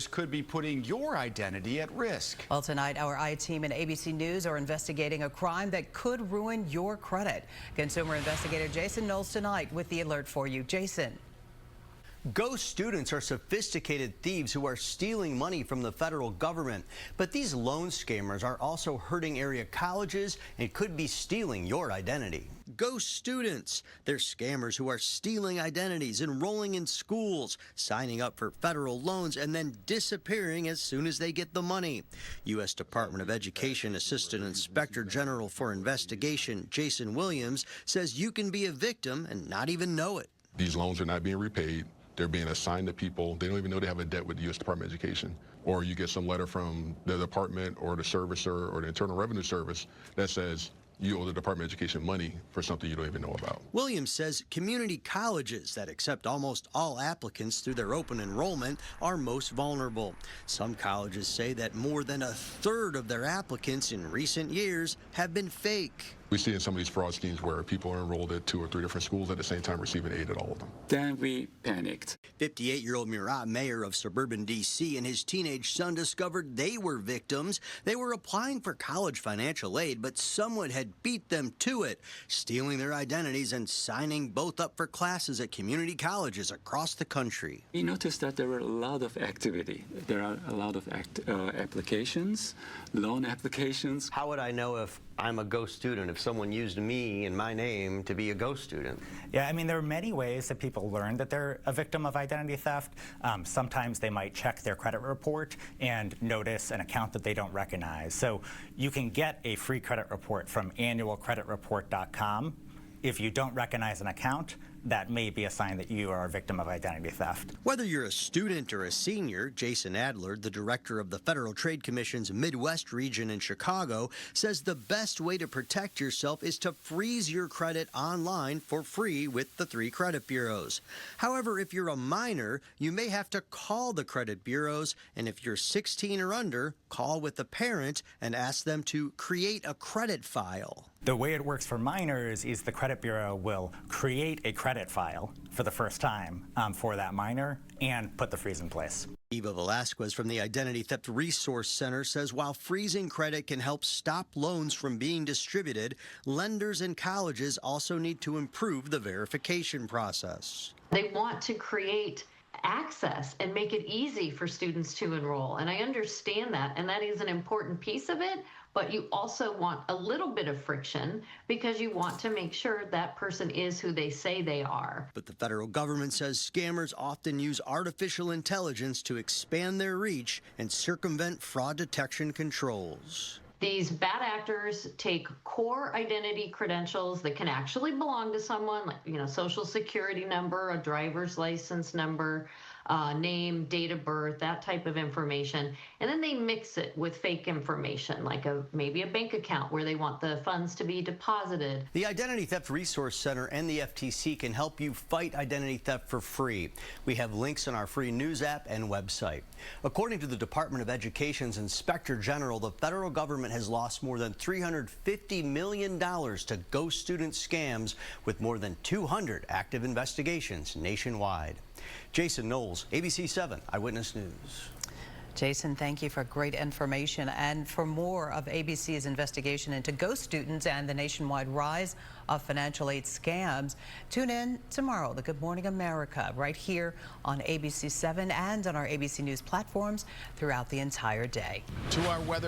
could be putting your identity at risk. Well, tonight, our I-Team and ABC News are investigating a crime that could ruin your credit. Consumer investigator Jason Knowles tonight with the alert for you. Jason. Ghost students are sophisticated thieves who are stealing money from the federal government. But these loan scammers are also hurting area colleges and could be stealing your identity. Ghost students. They're scammers who are stealing identities, enrolling in schools, signing up for federal loans, and then disappearing as soon as they get the money. U.S. Department of Education Assistant Inspector General for Investigation Jason Williams says you can be a victim and not even know it. These loans are not being repaid. They're being assigned to people. They don't even know they have a debt with the U.S. Department of Education. Or you get some letter from the department or the servicer or the Internal Revenue Service that says you owe the Department of Education money for something you don't even know about. Williams says community colleges that accept almost all applicants through their open enrollment are most vulnerable. Some colleges say that more than a third of their applicants in recent years have been fake. We see in some of these fraud schemes where people are enrolled at 2 or 3 different schools at the same time receiving aid at all of them. Then we panicked. 58-year-old Murat, mayor of suburban D.C., and his teenage son discovered they were victims. They were applying for college financial aid, but someone had beat them to it, stealing their identities and signing both up for classes at community colleges across the country. We noticed that there were a lot of activity. There are a lot of applications, loan applications. How would I know if I'm a ghost student, if someone used me and my name to be a ghost student? Yeah, I mean, there are many ways that people learn that they're a victim of identity theft. Sometimes they might check their credit report and notice an account that they don't recognize. So you can get a free credit report from annualcreditreport.com. If you don't recognize an account, that may be a sign that you are a victim of identity theft. Whether you're a student or a senior, Jason Adler, the director of the Federal Trade Commission's Midwest region in Chicago, says the best way to protect yourself is to freeze your credit online for free with the 3 credit bureaus. However, if you're a minor, you may have to call the credit bureaus, and if you're 16 or under, call with a parent and ask them to create a credit file. The way it works for minors is the credit bureau will create a credit file for the first time for that minor and put the freeze in place. Eva Velasquez from the Identity Theft Resource Center says while freezing credit can help stop loans from being distributed, lenders and colleges also need to improve the verification process. They want to create access and make it easy for students to enroll. And I understand that, and that is an important piece of it, but you also want a little bit of friction because you want to make sure that person is who they say they are. But the federal government says scammers often use artificial intelligence to expand their reach and circumvent fraud detection controls. These bad actors take core identity credentials that can actually belong to someone, like, social security number, a driver's license number, name, date of birth, that type of information, and then they mix it with fake information, like maybe a bank account where they want the funds to be deposited. The Identity Theft Resource Center and the FTC can help you fight identity theft for free. We have links on our free news app and website. According to the Department of Education's Inspector General, the federal government has lost more than $350 million to ghost student scams, with more than 200 active investigations nationwide. Jason Knowles, ABC 7 Eyewitness News. Jason, thank you for great information. And for more of ABC's investigation into ghost students and the nationwide rise of financial aid scams, tune in tomorrow to Good Morning America right here on ABC 7 and on our ABC News platforms throughout the entire day. To our weather.